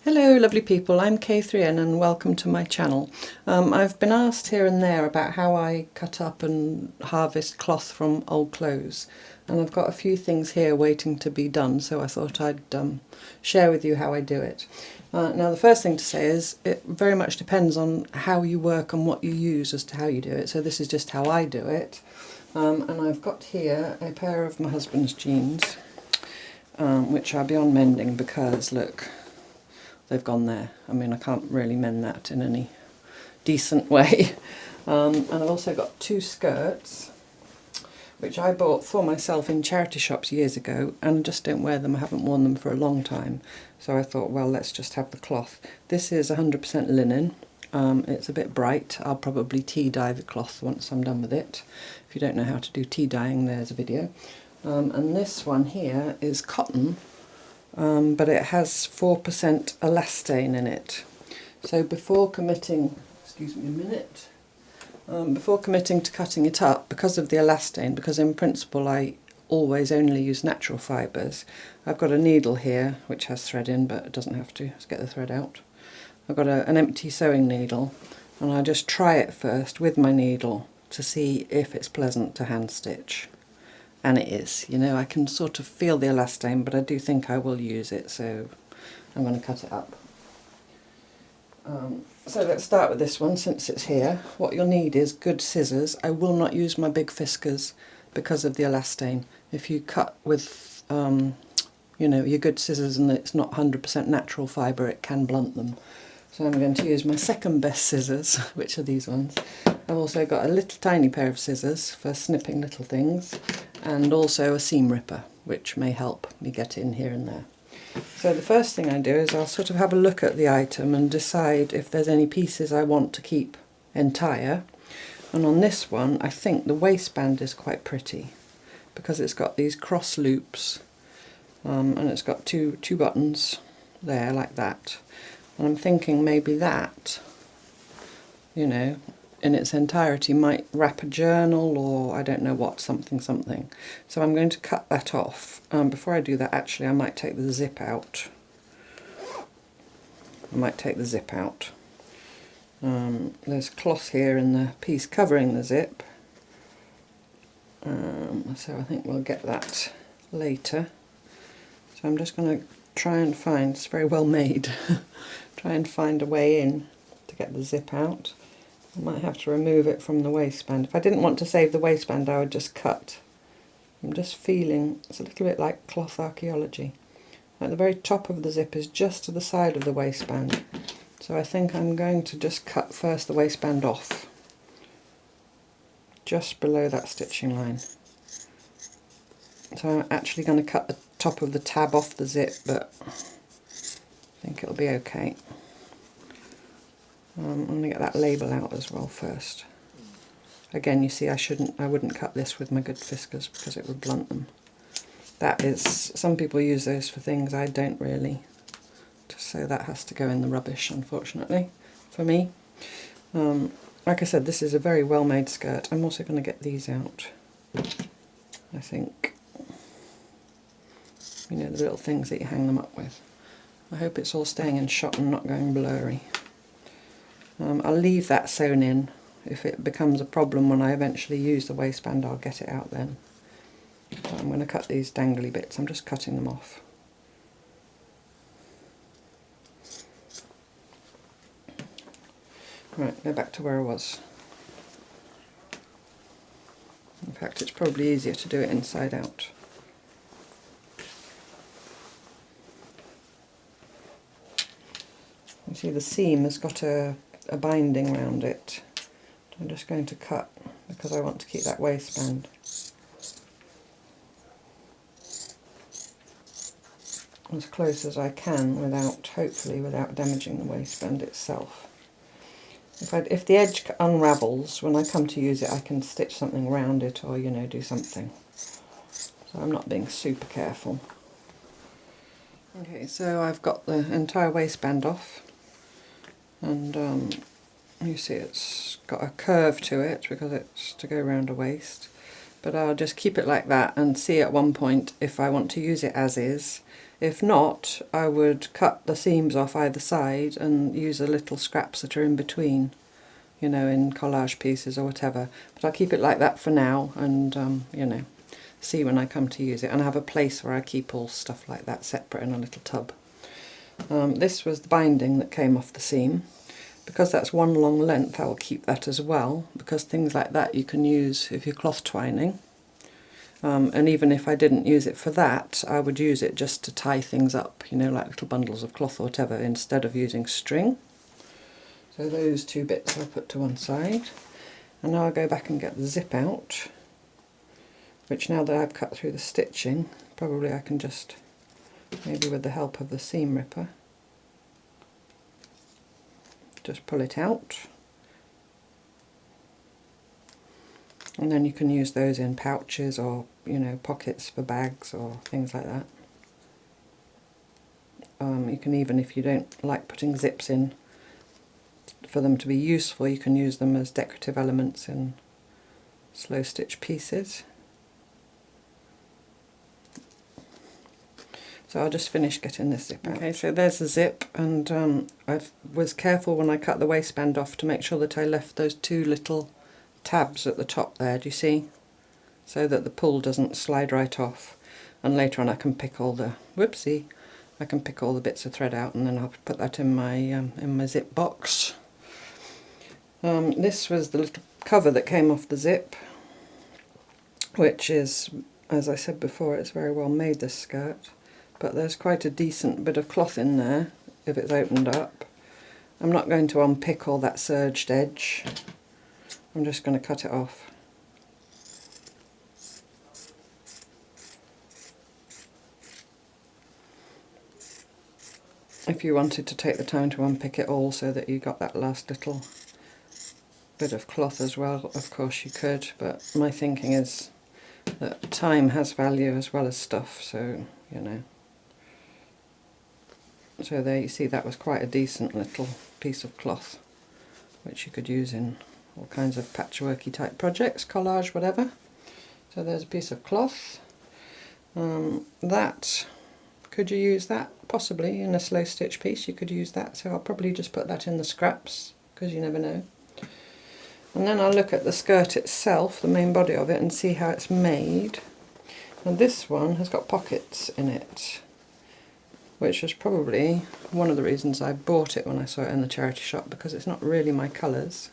Hello lovely people, I'm K3N and welcome to my channel. I've been asked here and there about how I cut up and harvest cloth from old clothes, and I've got a few things here waiting to be done, so I thought I'd share with you how I do it. Now the first thing to say is it very much depends on how you work and what you use as to how you do it, so this is just how I do it. And I've got here a pair of my husband's jeans, which are beyond mending because look, they've gone there. I mean, I can't really mend that in any decent way. And I've also got two skirts, which I bought for myself in charity shops years ago, and I just don't wear them. I haven't worn them for a long time. So I thought, well, let's just have the cloth. This is 100% linen. It's a bit bright. I'll probably tea dye the cloth once I'm done with it. If you don't know how to do tea dyeing, there's a video. And this one here is cotton. But it has 4% elastane in it. So before committing, excuse me a minute, before committing to cutting it up, because of the elastane, because in principle I always only use natural fibres, I've got a needle here which has thread in, but it doesn't have to. Let's get the thread out. I've got an empty sewing needle, and I just try it first with my needle to see if it's pleasant to hand stitch. And it is, you know, I can sort of feel the elastane, but I do think I will use it, so I'm going to cut it up. So let's start with this one since it's here. What you'll need is good scissors. I will not use my big fiskars because of the elastane. If you cut with, you know, your good scissors and it's not 100% natural fibre, it can blunt them. So I'm going to use my second best scissors, which are these ones. I've also got a little tiny pair of scissors for snipping little things, and also a seam ripper, which may help me get in here and there. So the first thing I do is I'll sort of have a look at the item and decide if there's any pieces I want to keep entire. And on this one, I think the waistband is quite pretty because it's got these cross loops, and it's got two buttons there like that. And I'm thinking maybe that, you know, in its entirety might wrap a journal or I don't know what, something. So I'm going to cut that off. Before I do that, actually, I might take the zip out. There's cloth here in the piece covering the zip. So I think we'll get that later. So I'm just going to try and find, it's very well made, try and find a way in to get the zip out. I might have to remove it from the waistband. If I didn't want to save the waistband, I would just cut. I'm just feeling, it's a little bit like cloth archaeology. At the very top of the zip is just to the side of the waistband. So I think I'm going to just cut first the waistband off, just below that stitching line. So I'm actually going to cut the top of the tab off the zip, but I think it'll be okay. I'm going to get that label out as well first. Again, you see, I wouldn't cut this with my good fiskars because it would blunt them. That is, some people use those for things, I don't really. So that has to go in the rubbish, unfortunately, for me. Like I said, this is a very well made skirt. I'm also going to get these out, I think. You know, the little things that you hang them up with. I hope it's all staying in shot and not going blurry. I'll leave that sewn in. If it becomes a problem when I eventually use the waistband, I'll get it out then. So I'm going to cut these dangly bits. I'm just cutting them off. Right, go back to where I was. In fact, it's probably easier to do it inside out. You see the seam has got a binding around it. I'm just going to cut because I want to keep that waistband. As close as I can without, hopefully without damaging the waistband itself. If the edge unravels, when I come to use it I can stitch something around it or, you know, do something. So I'm not being super careful. Okay, so I've got the entire waistband off. And you see it's got a curve to it because it's to go around a waist. but I'll just keep it like that and see at one point if I want to use it as is. If not, I would cut the seams off either side and use the little scraps that are in between, you know, in collage pieces or whatever. But I'll keep it like that for now and, you know, see when I come to use it. And I have a place where I keep all stuff like that separate in a little tub. This was the binding that came off the seam. Because that's one long length, I will keep that as well, because things like that you can use if you're cloth twining. And even if I didn't use it for that, I would use it just to tie things up, you know, like little bundles of cloth or whatever, instead of using string. So those two bits I'll put to one side. And now I'll go back and get the zip out, which now that I've cut through the stitching, probably I can just, maybe with the help of the seam ripper, just pull it out. And then you can use those in pouches or, you know, pockets for bags or things like that. You can even, if you don't like putting zips in, for them to be useful, you can use them as decorative elements in slow stitch pieces. So I'll just finish getting this zip out. Okay, so there's the zip, and I was careful when I cut the waistband off to make sure that I left those two little tabs at the top there, do you see? So that the pull doesn't slide right off. And later on I can pick all the, whoopsie, I can pick all the bits of thread out and then I'll put that in my zip box. This was the little cover that came off the zip, which is, as I said before, it's very well made, this skirt. But there's quite a decent bit of cloth in there if it's opened up. I'm not going to unpick all that serged edge. I'm just going to cut it off. If you wanted to take the time to unpick it all so that you got that last little bit of cloth as well, of course you could, but my thinking is that time has value as well as stuff, so, you know. So there you see, that was quite a decent little piece of cloth, which you could use in all kinds of patchworky type projects, collage, whatever. So there's a piece of cloth. That, could you use that? Possibly in a slow stitch piece you could use that, so I'll probably just put that in the scraps, because you never know. And then I'll look at the skirt itself, the main body of it, and see how it's made. And this one has got pockets in it, which was probably one of the reasons I bought it when I saw it in the charity shop, because it's not really my colours.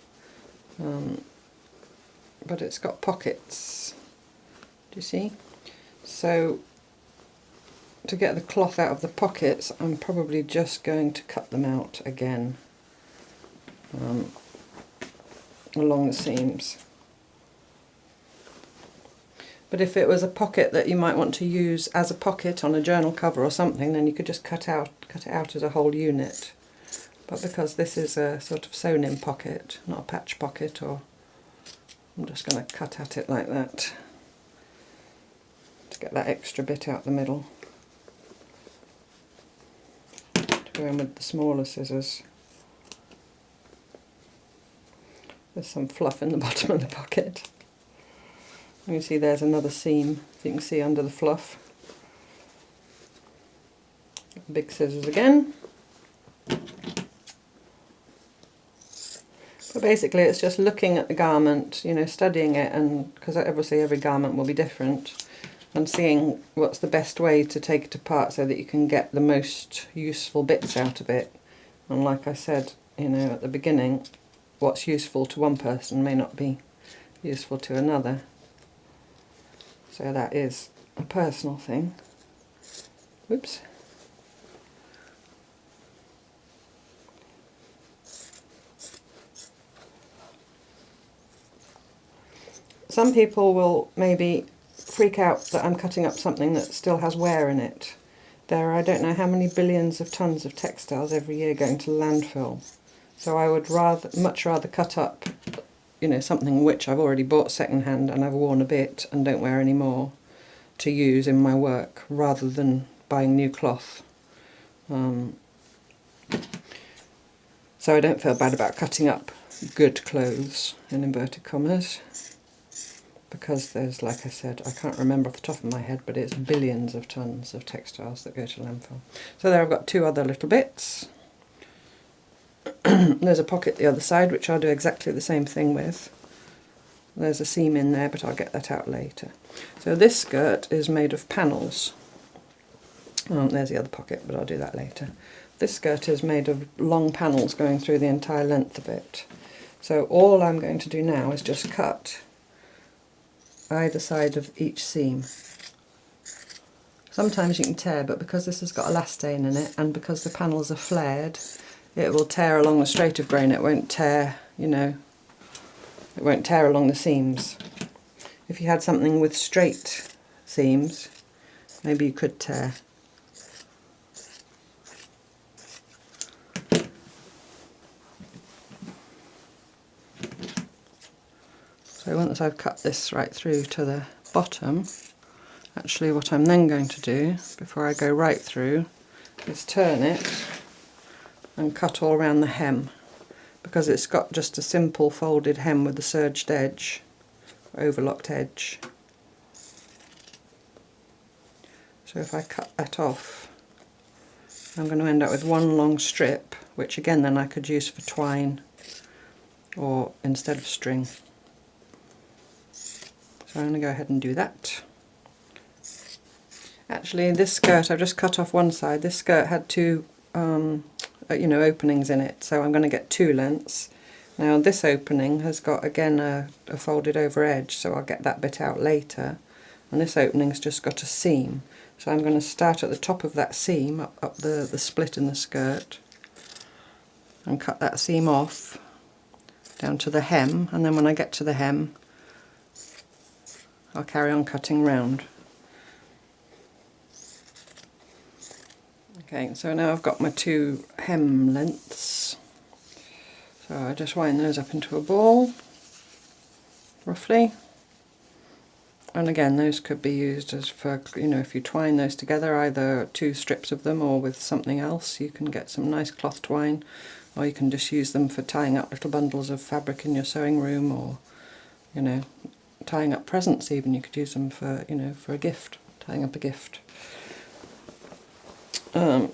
But it's got pockets, do you see? So to get the cloth out of the pockets, I'm probably just going to cut them out again along the seams. But if it was a pocket that you might want to use as a pocket on a journal cover or something, then you could just cut it out as a whole unit. But because this is a sort of sewn in pocket, not a patch pocket, or I'm just going to cut at it like that to get that extra bit out the middle. To go in with the smaller scissors. There's some fluff in the bottom of the pocket. You can see there's another seam, you can see under the fluff. Big scissors again. But basically it's just looking at the garment, you know, studying it, and because obviously every garment will be different, and seeing what's the best way to take it apart so that you can get the most useful bits out of it. And like I said, you know, at the beginning, what's useful to one person may not be useful to another. So that is a personal thing. Whoops. Some people will maybe freak out that I'm cutting up something that still has wear in it. There are I don't know how many billions of tons of textiles every year going to landfill. So I would much rather cut up, you know, something which I've already bought second-hand and I've worn a bit and don't wear anymore to use in my work, rather than buying new cloth. So I don't feel bad about cutting up good clothes, in inverted commas, because there's, like I said, I can't remember off the top of my head, but it's billions of tons of textiles that go to landfill. So there I've got two other little bits. There's a pocket the other side, which I'll do exactly the same thing with. There's a seam in there, but I'll get that out later. So this skirt is made of panels. There's the other pocket, but I'll do that later. This skirt is made of long panels going through the entire length of it. So all I'm going to do now is just cut either side of each seam. Sometimes you can tear, but because this has got elastane in it and because the panels are flared, it will tear along the straight of grain. It won't tear, you know, it won't tear along the seams. If you had something with straight seams, maybe you could tear. So once I've cut this right through to the bottom, actually what I'm then going to do, before I go right through, is turn it and cut all around the hem, because it's got just a simple folded hem with a serged edge, overlocked edge. So if I cut that off, I'm going to end up with one long strip, which again then I could use for twine or instead of string. So I'm going to go ahead and do that. Actually, this skirt, I've just cut off one side. This skirt had two you know, openings in it, so I'm going to get two lengths. Now this opening has got again a folded over edge, so I'll get that bit out later, and this opening's just got a seam, so I'm going to start at the top of that seam, up the split in the skirt, and cut that seam off down to the hem, and then when I get to the hem I'll carry on cutting round. Okay, so now I've got my two hem lengths, so I just wind those up into a ball, roughly. And again, those could be used as for, you know, if you twine those together, either two strips of them or with something else, you can get some nice cloth twine, or you can just use them for tying up little bundles of fabric in your sewing room, or, you know, tying up presents even. You could use them for, you know, for a gift, tying up a gift.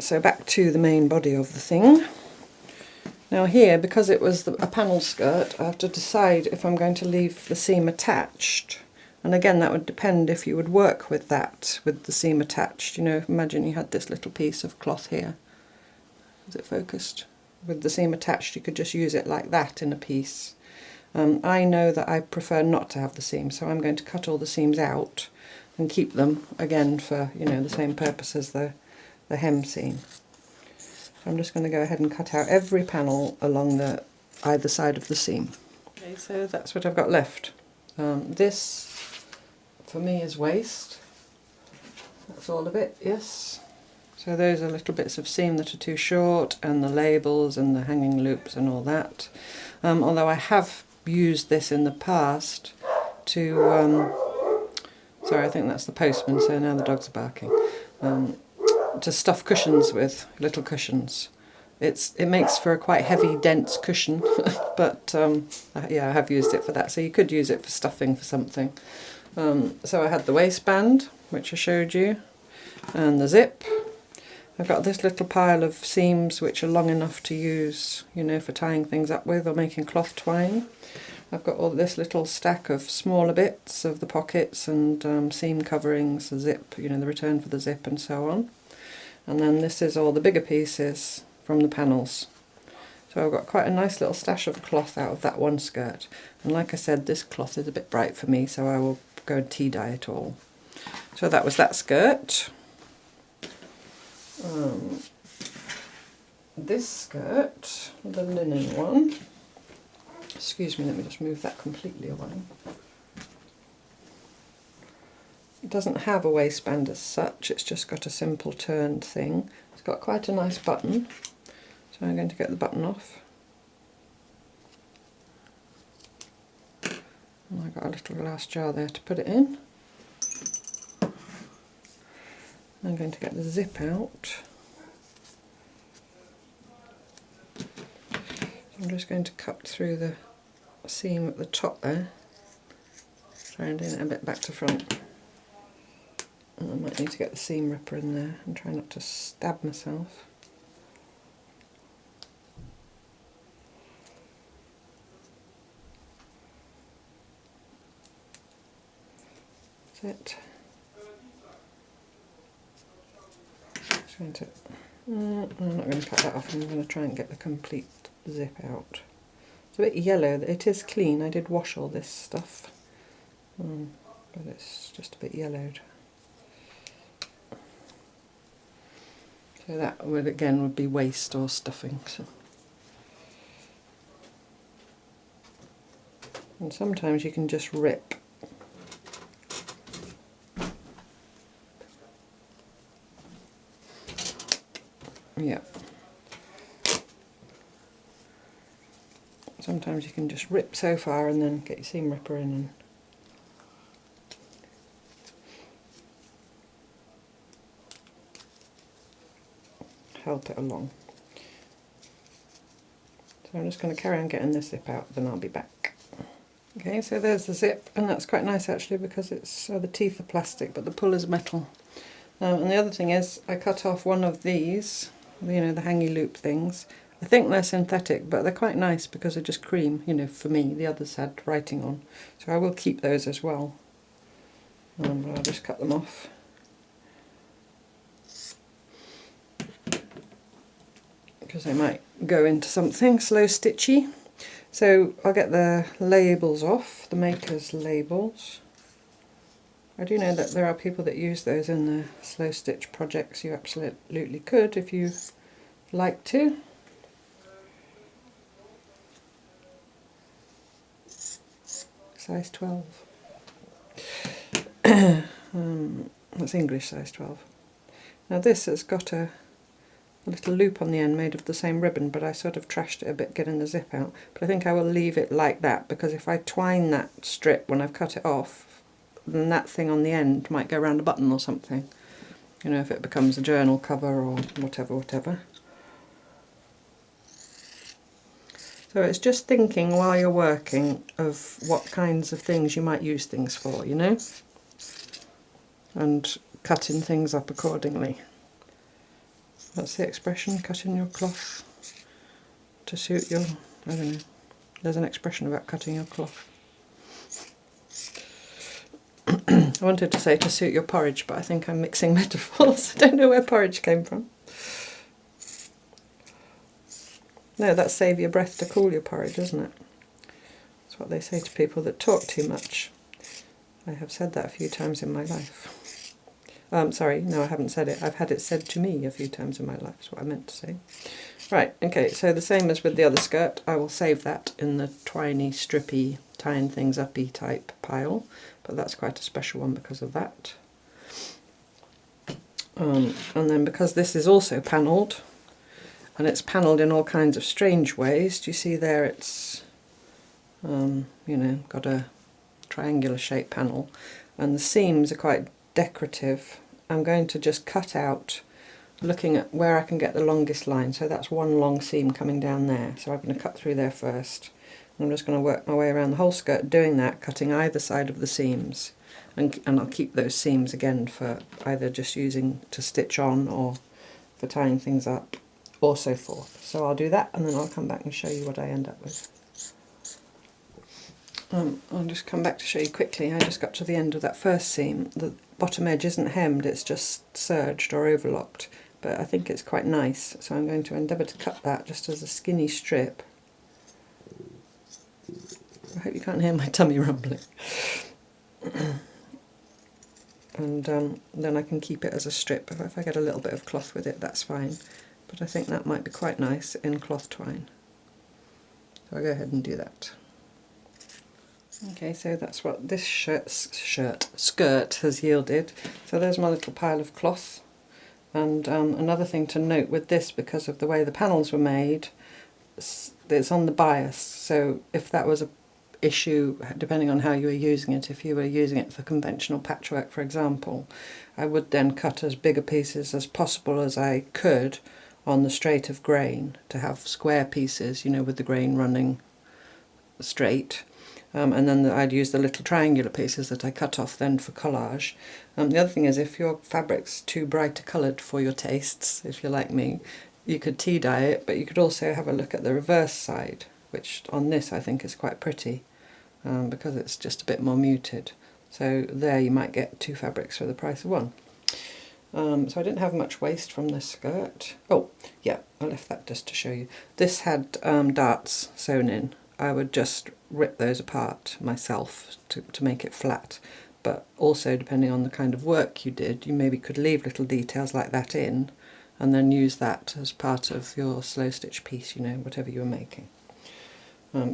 So back to the main body of the thing. Now here, because it was a panel skirt, I have to decide if I'm going to leave the seam attached. And again, that would depend if you would work with that, with the seam attached. You know, imagine you had this little piece of cloth here. Is it focused? With the seam attached, you could just use it like that in a piece. I know that I prefer not to have the seam, so I'm going to cut all the seams out and keep them, again, for, you know, the same purpose as the hem seam. So I'm just going to go ahead and cut out every panel along the either side of the seam. Okay, so that's what I've got left. This, for me, is waist. That's all of it, yes. So those are little bits of seam that are too short, and the labels and the hanging loops and all that. Although I have used this in the past to, sorry, I think that's the postman, so now the dogs are barking, to stuff cushions with, little cushions. It makes for a quite heavy, dense cushion, but yeah, I have used it for that, so you could use it for stuffing for something. So I had the waistband, which I showed you, and the zip. I've got this little pile of seams which are long enough to use, you know, for tying things up with or making cloth twine. I've got all this little stack of smaller bits of the pockets and seam coverings, the zip, you know, the return for the zip and so on. And then this is all the bigger pieces from the panels. So I've got quite a nice little stash of cloth out of that one skirt. And like I said, this cloth is a bit bright for me, so I will go and tea dye it all. So that was that skirt. This skirt, the linen one, excuse me, let me just move that completely away. It doesn't have a waistband as such, it's just got a simple turned thing. It's got quite a nice button, so I'm going to get the button off. And I've got a little glass jar there to put it in. I'm going to get the zip out. I'm just going to cut through the seam at the top there. Sorry, I'm doing it a bit back to front. And I might need to get the seam ripper in there and try not to stab myself. That's it. Just going to, I'm not going to cut that off, I'm going to try and get the complete zip out. It's a bit yellow, it is clean, I did wash all this stuff, but it's just a bit yellowed. So that would again be waste or stuffing. So. And sometimes you can just rip. Yeah. Sometimes you can just rip so far and then get your seam ripper in and help it along. So I'm just going to carry on getting this zip out, then I'll be back. Okay, so there's the zip, and that's quite nice actually because it's the teeth are plastic but the pull is metal. And the other thing is I cut off one of these, you know, the hangy loop things. I think they're synthetic, but they're quite nice because they're just cream, you know, for me. The others had writing on, so I will keep those as well. But I'll just cut them off. Because they might go into something slow stitchy. So I'll get the labels off, the maker's labels. I do know that there are people that use those in the slow stitch projects. You absolutely could if you like to. Size 12. That's English size 12. Now this has got a little loop on the end made of the same ribbon, but I sort of trashed it a bit getting the zip out. But I think I will leave it like that because if I twine that strip when I've cut it off, then that thing on the end might go around a button or something. You know, if it becomes a journal cover or whatever. So it's just thinking while you're working of what kinds of things you might use things for, you know? And cutting things up accordingly. That's the expression, cutting your cloth to suit your, I don't know, there's an expression about cutting your cloth. I wanted to say to suit your porridge, but I think I'm mixing metaphors. I don't know where porridge came from. No, that's save your breath to cool your porridge, isn't it? That's what they say to people that talk too much. I have said that a few times in my life. Sorry, no, I haven't said it. I've had it said to me a few times in my life, is what I meant to say. Right, okay, so the same as with the other skirt, I will save that in the twiny, strippy, tying things uppy type pile, but that's quite a special one because of that. And then because this is also panelled, and it's panelled in all kinds of strange ways. Do you see there it's, you know, got a triangular shaped panel, and the seams are quite decorative. I'm going to just cut out, looking at where I can get the longest line. So that's one long seam coming down there. So I'm going to cut through there first. And I'm just going to work my way around the whole skirt doing that, cutting either side of the seams. And I'll keep those seams again for either just using to stitch on or for tying things up, or so forth. So I'll do that and then I'll come back and show you what I end up with. I'll just come back to show you quickly. I just got to the end of that first seam. The bottom edge isn't hemmed, it's just serged or overlocked, but I think it's quite nice, so I'm going to endeavour to cut that just as a skinny strip. I hope you can't hear my tummy rumbling. And then I can keep it as a strip. If I get a little bit of cloth with it, that's fine. But I think that might be quite nice in cloth twine. So I'll go ahead and do that. Okay, so that's what this skirt has yielded. So there's my little pile of cloth. And another thing to note with this, because of the way the panels were made, it's on the bias. So if that was a issue, depending on how you were using it, if you were using it for conventional patchwork, for example, I would then cut as big a pieces as possible as I could on the straight of grain to have square pieces, you know, with the grain running straight. and then I'd use the little triangular pieces that I cut off then for collage. The other thing is, if your fabric's too bright coloured for your tastes, if you're like me, you could tea dye it, but you could also have a look at the reverse side, which on this I think is quite pretty, because it's just a bit more muted. So there you might get two fabrics for the price of one. So I didn't have much waste from this skirt. Oh yeah, I left that just to show you. This had darts sewn in. I would just rip those apart myself to make it flat, but also depending on the kind of work you did, you maybe could leave little details like that in and then use that as part of your slow stitch piece, you know, whatever you were making.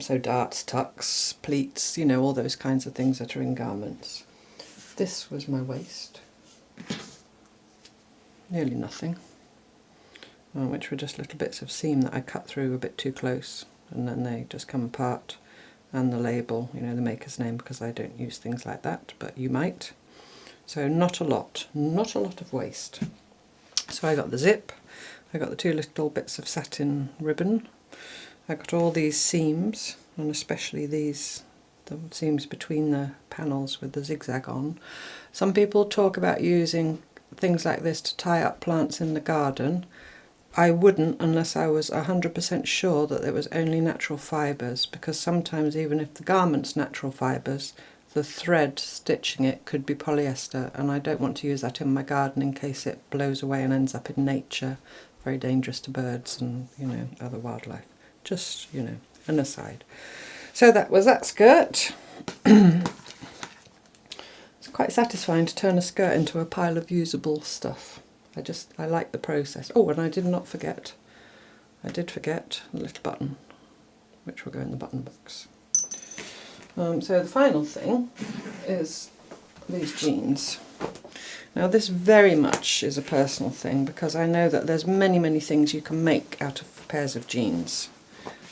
So darts, tucks, pleats, you know, all those kinds of things that are in garments. This was my waist. Nearly nothing, which were just little bits of seam that I cut through a bit too close, and then they just come apart, and the label, you know, the maker's name, because I don't use things like that, but you might. So not a lot of waste. So I got the zip, I got the two little bits of satin ribbon, I got all these seams, and especially these, the seams between the panels with the zigzag on. Some people talk about using things like this to tie up plants in the garden. I wouldn't unless I was 100% sure that it was only natural fibres, because sometimes even if the garment's natural fibres, the thread stitching it could be polyester, and I don't want to use that in my garden in case it blows away and ends up in nature. Very dangerous to birds and, you know, other wildlife. Just, you know, an aside. So that was that skirt. It's quite satisfying to turn a skirt into a pile of usable stuff. I like the process. Oh, and I did not forget. I did forget a little button, which will go in the button box. So the final thing is these jeans. Now this very much is a personal thing, because I know that there's many things you can make out of pairs of jeans.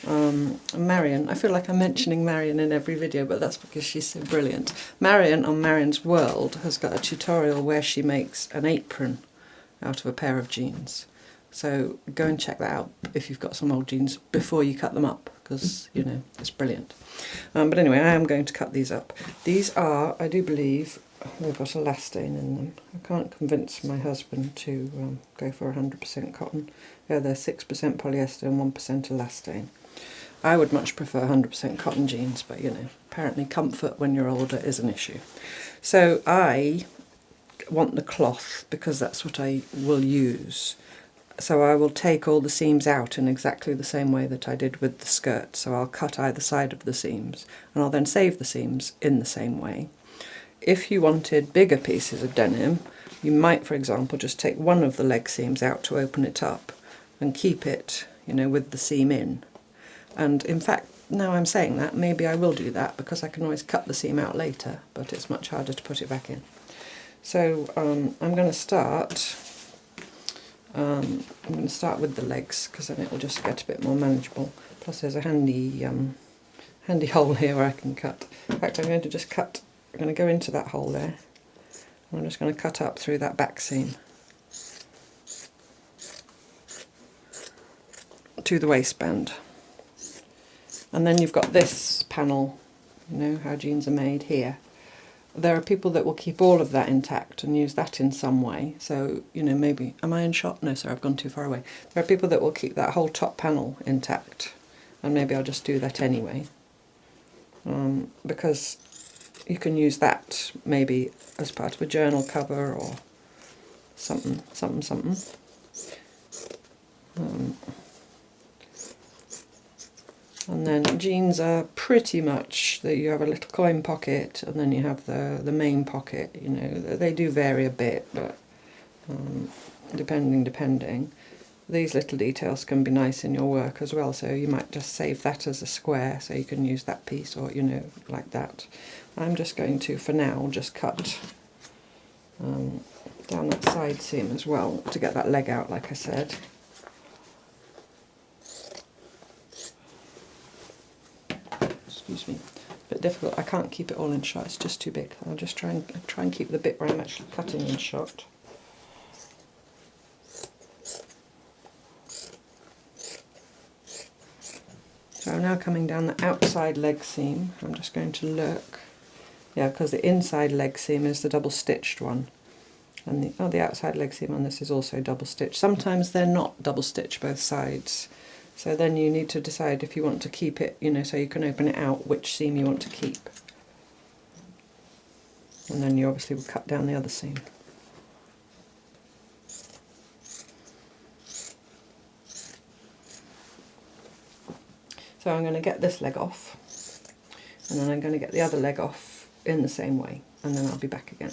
Marion, I feel like I'm mentioning Marion in every video, but that's because she's so brilliant. Marion on Marion's World has got a tutorial where she makes an apron out of a pair of jeans. So go and check that out if you've got some old jeans before you cut them up, because, you know, it's brilliant. But anyway, I am going to cut these up. These are, I do believe, they've got elastane in them. I can't convince my husband to go for 100% cotton. Yeah, they're 6% polyester and 1% elastane. I would much prefer 100% cotton jeans, but you know, apparently comfort when you're older is an issue. So I want the cloth because that's what I will use. So I will take all the seams out in exactly the same way that I did with the skirt. So I'll cut either side of the seams, and I'll then save the seams in the same way. If you wanted bigger pieces of denim, you might, for example, just take one of the leg seams out to open it up and keep it, you know, with the seam in. And in fact, now I'm saying that, maybe I will do that, because I can always cut the seam out later, but it's much harder to put it back in. So I'm going to start with the legs, because then it will just get a bit more manageable. Plus there's a handy hole here where I can cut. In fact, I'm going to go into that hole there, and I'm just going to cut up through that back seam to the waistband. And then you've got this panel, you know, how jeans are made here. There are people that will keep all of that intact and use that in some way. So, you know, maybe, am I in shot? No, sorry, I've gone too far away. There are people that will keep that whole top panel intact, and maybe I'll just do that anyway. Because you can use that maybe as part of a journal cover or something. And then jeans are pretty much that you have a little coin pocket, and then you have the main pocket. You know, they do vary a bit, but depending. These little details can be nice in your work as well, so you might just save that as a square, so you can use that piece, or, you know, like that. I'm just going to, for now, just cut down that side seam as well to get that leg out, like I said. Excuse me, a bit difficult. I can't keep it all in shot, it's just too big. I'll just try and keep the bit where I'm actually cutting in shot. So I'm now coming down the outside leg seam. I'm just going to look, yeah, because the inside leg seam is the double stitched one, and the outside leg seam on this is also double stitched. Sometimes they're not double stitched both sides, so then you need to decide if you want to keep it, you know, so you can open it out which seam you want to keep, and then you obviously will cut down the other seam. So I'm going to get this leg off, and then I'm going to get the other leg off in the same way, and then I'll be back again.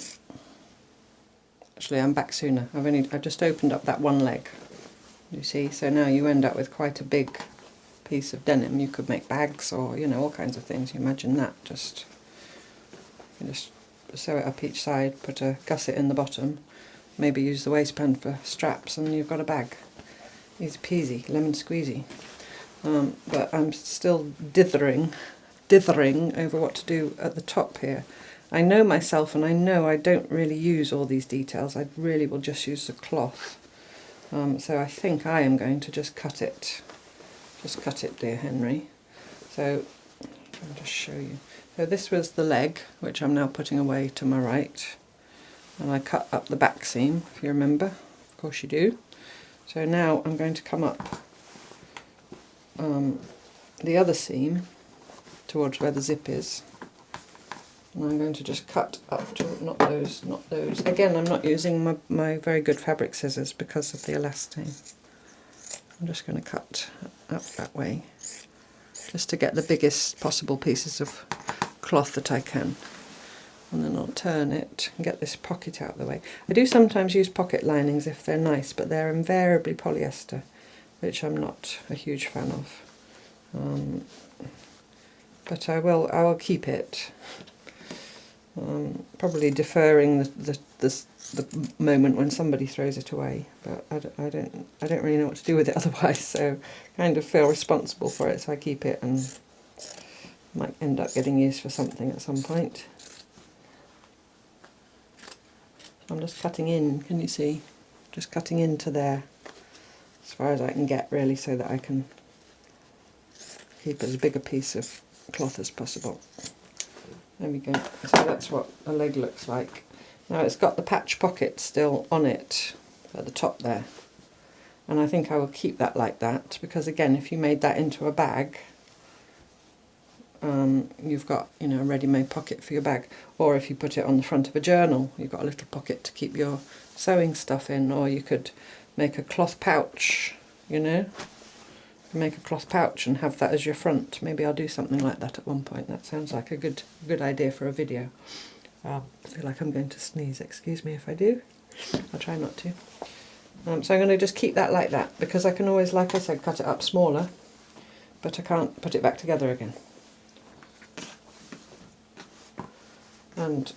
Actually, I'm back sooner. I've just opened up that one leg, you see, so now you end up with quite a big piece of denim. You could make bags, or, you know, all kinds of things. You imagine that. You just sew it up each side, put a gusset in the bottom, maybe use the waistband for straps, and you've got a bag. Easy peasy, lemon squeezy. But I'm still dithering over what to do at the top here. I know myself, and I know I don't really use all these details. I really will just use the cloth. So I think I am going to just cut it. Just cut it, dear Henry. So I'll just show you. So this was the leg, which I'm now putting away to my right. And I cut up the back seam, if you remember. Of course you do. So now I'm going to come up the other seam towards where the zip is, and I'm going to just cut up to, not those. Again, I'm not using my very good fabric scissors because of the elastane. I'm just going to cut up that way, just to get the biggest possible pieces of cloth that I can. And then I'll turn it and get this pocket out of the way. I do sometimes use pocket linings if they're nice, but they're invariably polyester, which I'm not a huge fan of. But I will keep it. Probably deferring the moment when somebody throws it away, but I don't really know what to do with it otherwise, so kind of feel responsible for it, so I keep it, and might end up getting used for something at some point. So I'm just cutting in, can you see? Just cutting into there as far as I can get, really, so that I can keep as big a piece of cloth as possible. There we go. So that's what a leg looks like. Now it's got the patch pocket still on it at the top there, and I think I will keep that like that, because again, if you made that into a bag, you've got, you know, a ready-made pocket for your bag. Or if you put it on the front of a journal, you've got a little pocket to keep your sewing stuff in. Or you could make a cloth pouch, you know, make a cloth pouch and have that as your front. Maybe I'll do something like that at one point. That sounds like a good idea for a video. I feel like I'm going to sneeze. Excuse me if I do. I'll try not to. So I'm going to just keep that like that, because I can always, like I said, cut it up smaller, but I can't put it back together again. And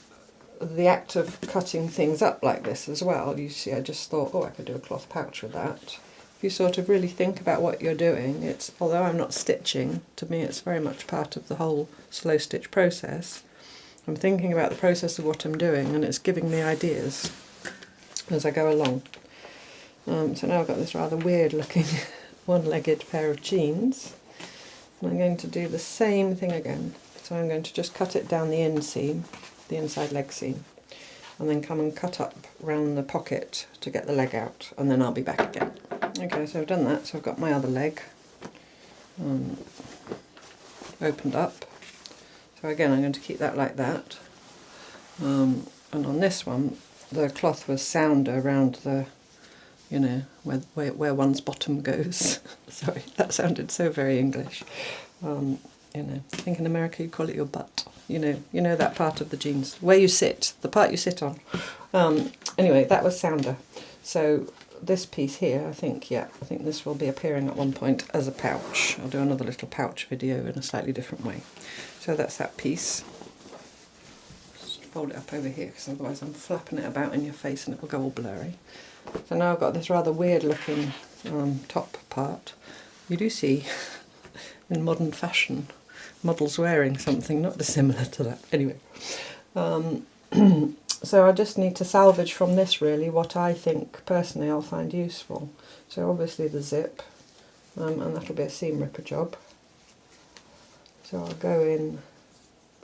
the act of cutting things up like this as well, you see, I just thought, oh, I could do a cloth pouch with that. If you sort of really think about what you're doing, it's, although I'm not stitching, to me it's very much part of the whole slow stitch process. I'm thinking about the process of what I'm doing, and it's giving me ideas as I go along. So now I've got this rather weird looking one-legged pair of jeans, and I'm going to do the same thing again. So I'm going to just cut it down the inseam, the inside leg seam, and then come and cut up round the pocket to get the leg out, and then I'll be back again. Okay, so I've done that, so I've got my other leg opened up. So again, I'm going to keep that like that. And on this one, the cloth was sounder around the, you know, where one's bottom goes. Sorry, that sounded so very English. You know, I think in America you call it your butt. You know that part of the jeans, where you sit, the part you sit on. Anyway, that was sounder. So this piece here, I think this will be appearing at one point as a pouch. I'll do another little pouch video in a slightly different way. So that's that piece. Just fold it up over here, because otherwise I'm flapping it about in your face and it will go all blurry. So now I've got this rather weird looking top part. You do see in modern fashion models wearing something not dissimilar to that. Anyway, so I just need to salvage from this really what I think personally I'll find useful. So obviously the zip, and that'll be a seam ripper job. So I'll go in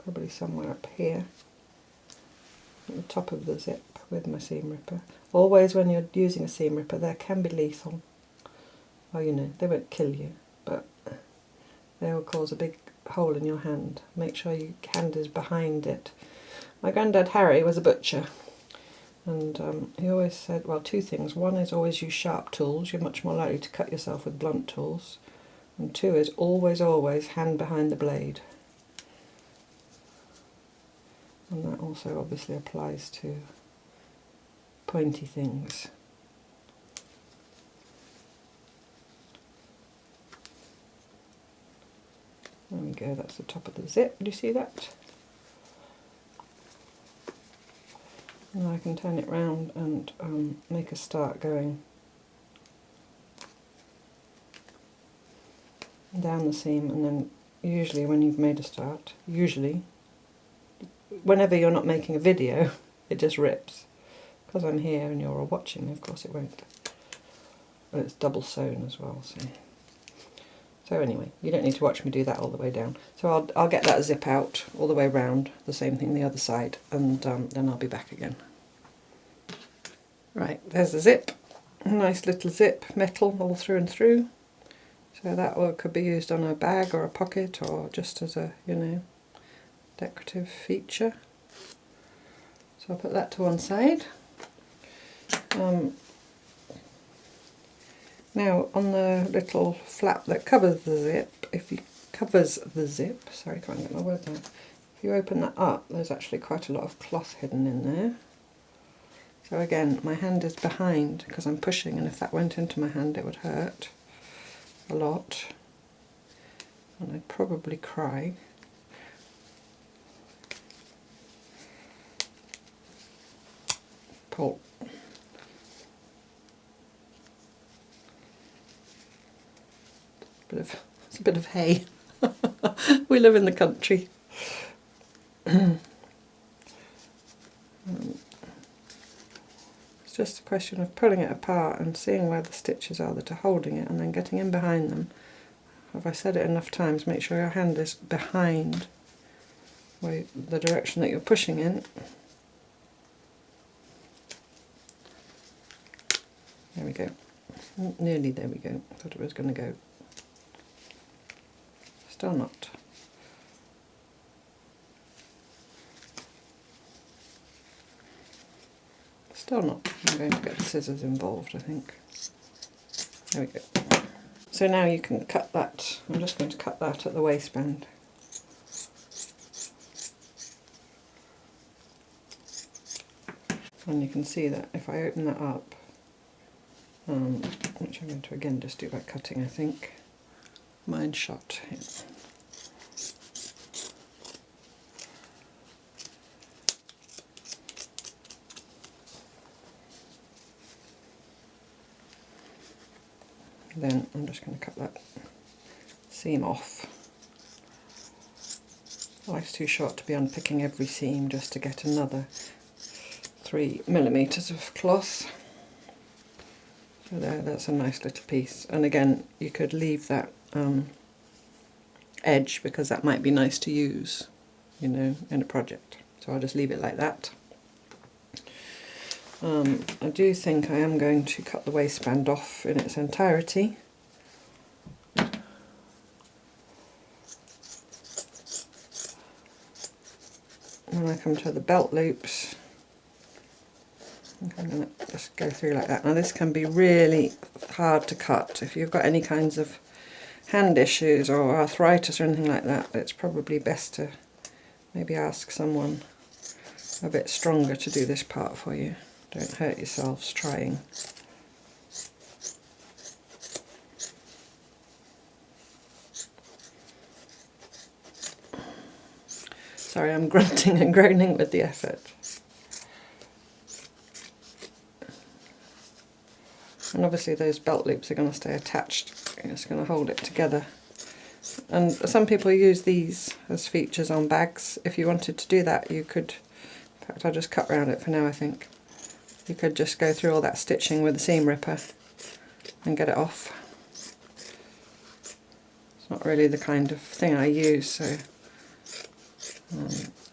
probably somewhere up here at the top of the zip with my seam ripper. Always when you're using a seam ripper, they can be lethal. Well, you know, they won't kill you, but they will cause a big hole in your hand. Make sure your hand is behind it. My granddad Harry was a butcher, and he always said, well, two things. One is always use sharp tools. You're much more likely to cut yourself with blunt tools. And two is always, always hand behind the blade. And that also obviously applies to pointy things. There we go, that's the top of the zip. Do you see that? And I can turn it round and make a start going down the seam, and then usually when you've made a start, whenever you're not making a video, it just rips. Because I'm here and you're all watching me, of course it won't. But it's double sewn as well, so anyway, you don't need to watch me do that all the way down. So I'll get that zip out all the way round, the same thing the other side, and then I'll be back again. Right, there's the zip. Nice little zip, metal all through and through. So that could be used on a bag or a pocket, or just as a, you know, decorative feature. So I'll put that to one side. Now on the little flap that covers the zip, sorry, can't get my word out. If you open that up, there's actually quite a lot of cloth hidden in there. So again, my hand is behind because I'm pushing, and if that went into my hand it would hurt a lot, and I'd probably cry. Pull. It's a bit of hay. We live in the country. It's just a question of pulling it apart and seeing where the stitches are that are holding it, and then getting in behind them. Have I said it enough times? Make sure your hand is behind the direction that you're pushing in. There we go. Nearly there we go. I thought it was going to go. Still not. Still not. I'm going to get the scissors involved, I think. There we go. So now you can cut that. I'm just going to cut that at the waistband. And you can see that if I open that up, which I'm going to again just do by cutting, I think. Mine's shot here. Then I'm just going to cut that seam off. Life's too short to be unpicking every seam just to get another 3mm of cloth. So there, that's a nice little piece. And again, you could leave that edge because that might be nice to use, you know, in a project. So I'll just leave it like that. I do think I am going to cut the waistband off in its entirety. When I come to the belt loops, I think I'm going to just go through like that. Now this can be really hard to cut. If you've got any kinds of hand issues or arthritis or anything like that, it's probably best to maybe ask someone a bit stronger to do this part for you. Don't hurt yourselves trying. Sorry, I'm grunting and groaning with the effort. And obviously those belt loops are going to stay attached. It's going to hold it together. And some people use these as features on bags. If you wanted to do that, you could. In fact, I'll just cut around it for now, I think. You could just go through all that stitching with the seam ripper and get it off. It's not really the kind of thing I use, so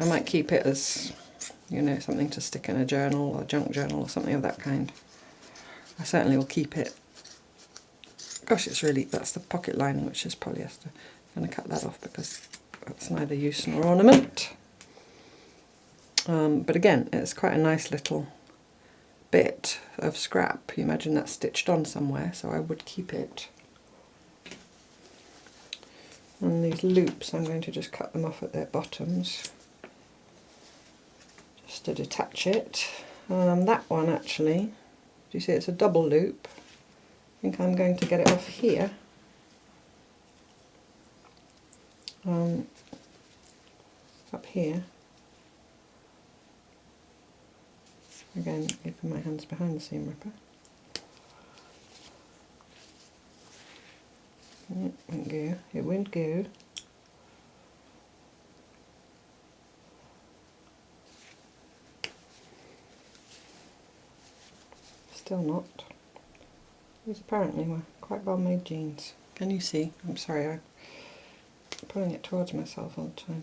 I might keep it as, you know, something to stick in a journal or junk journal or something of that kind. I certainly will keep it. Gosh, it's really, that's the pocket lining, which is polyester. I'm going to cut that off because that's neither use nor ornament. But again, it's quite a nice little bit of scrap. You imagine that's stitched on somewhere, so I would keep it. And these loops, I'm going to just cut them off at their bottoms, just to detach it. That one actually, do you see it's a double loop? I think I'm going to get it off here. Up here. Again, keeping my hands behind the seam ripper. It won't go. It won't go. Still not. These apparently were quite well made jeans. Can you see? I'm sorry, I'm pulling it towards myself all the time.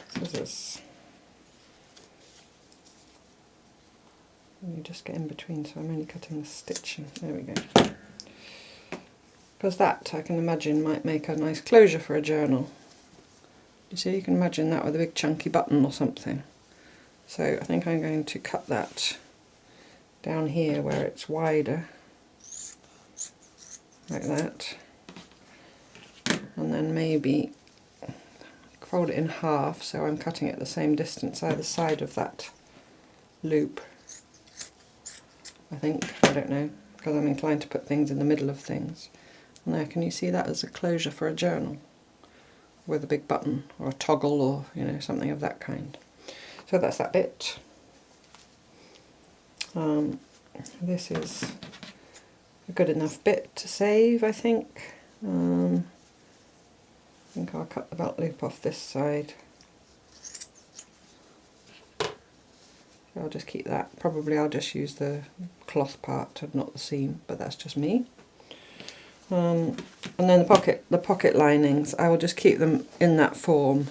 Scissors. And you just get in between, so I'm only cutting the stitching. There we go. Because that, I can imagine, might make a nice closure for a journal. You see, you can imagine that with a big chunky button or something. So I think I'm going to cut that down here where it's wider, like that. And then maybe fold it in half, so I'm cutting it the same distance either side of that loop. I think, I don't know, because I'm inclined to put things in the middle of things. And there, can you see that as a closure for a journal with a big button or a toggle or, you know, something of that kind. So that's that bit. This is a good enough bit to save, I think. I think I'll cut the belt loop off this side. So I'll just keep that. Probably I'll just use the cloth part and not the seam, but that's just me. And then the pocket linings, I will just keep them in that form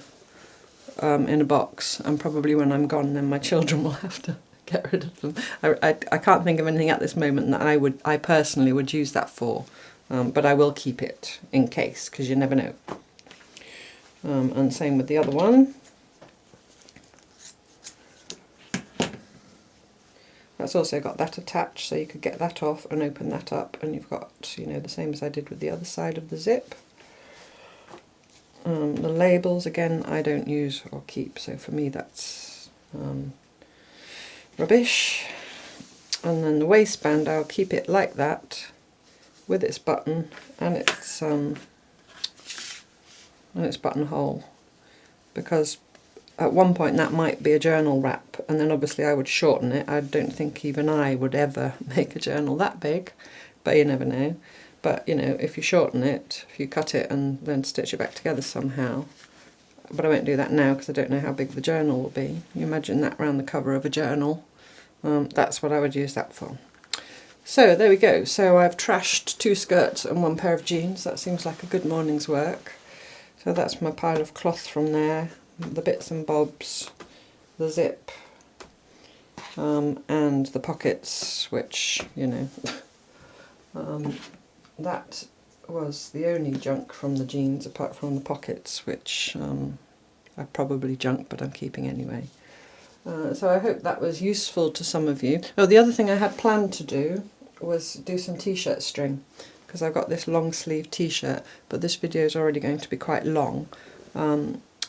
in a box, and probably when I'm gone then my children will have to get rid of them. I can't think of anything at this moment that I personally would use that for, but I will keep it in case, because you never know. And same with the other one. That's also got that attached, so you could get that off and open that up, and you've got, you know, the same as I did with the other side of the zip. The labels, again, I don't use or keep, so for me that's rubbish. And then the waistband, I'll keep it like that with its button and its buttonhole, because at one point that might be a journal wrap, and then obviously I would shorten it. I don't think even I would ever make a journal that big, but you never know. But you know, if you shorten it, if you cut it and then stitch it back together somehow, but I won't do that now because I don't know how big the journal will be. You imagine that around the cover of a journal. That's what I would use that for. So there we go. So I've trashed 2 skirts and 1 pair of jeans. That seems like a good morning's work. So that's my pile of cloth from there, the bits and bobs, the zip, and the pockets, which, you know, that was the only junk from the jeans apart from the pockets, which I probably junk, but I'm keeping anyway. So I hope that was useful to some of you. Oh, the other thing I had planned to do was do some t-shirt string, because I've got this long sleeve t-shirt, but this video is already going to be quite long.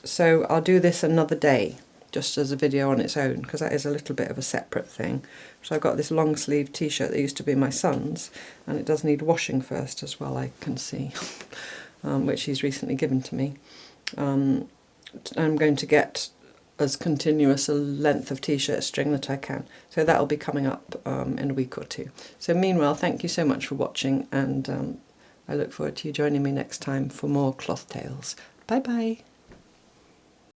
So I'll do this another day, just as a video on its own, because that is a little bit of a separate thing. So I've got this long sleeve t-shirt that used to be my son's, and it does need washing first as well, I can see, which he's recently given to me. I'm going to get as continuous a length of t-shirt string that I can. So that'll be coming up in a week or 2. So meanwhile, thank you so much for watching, and I look forward to you joining me next time for more cloth tales. Bye bye!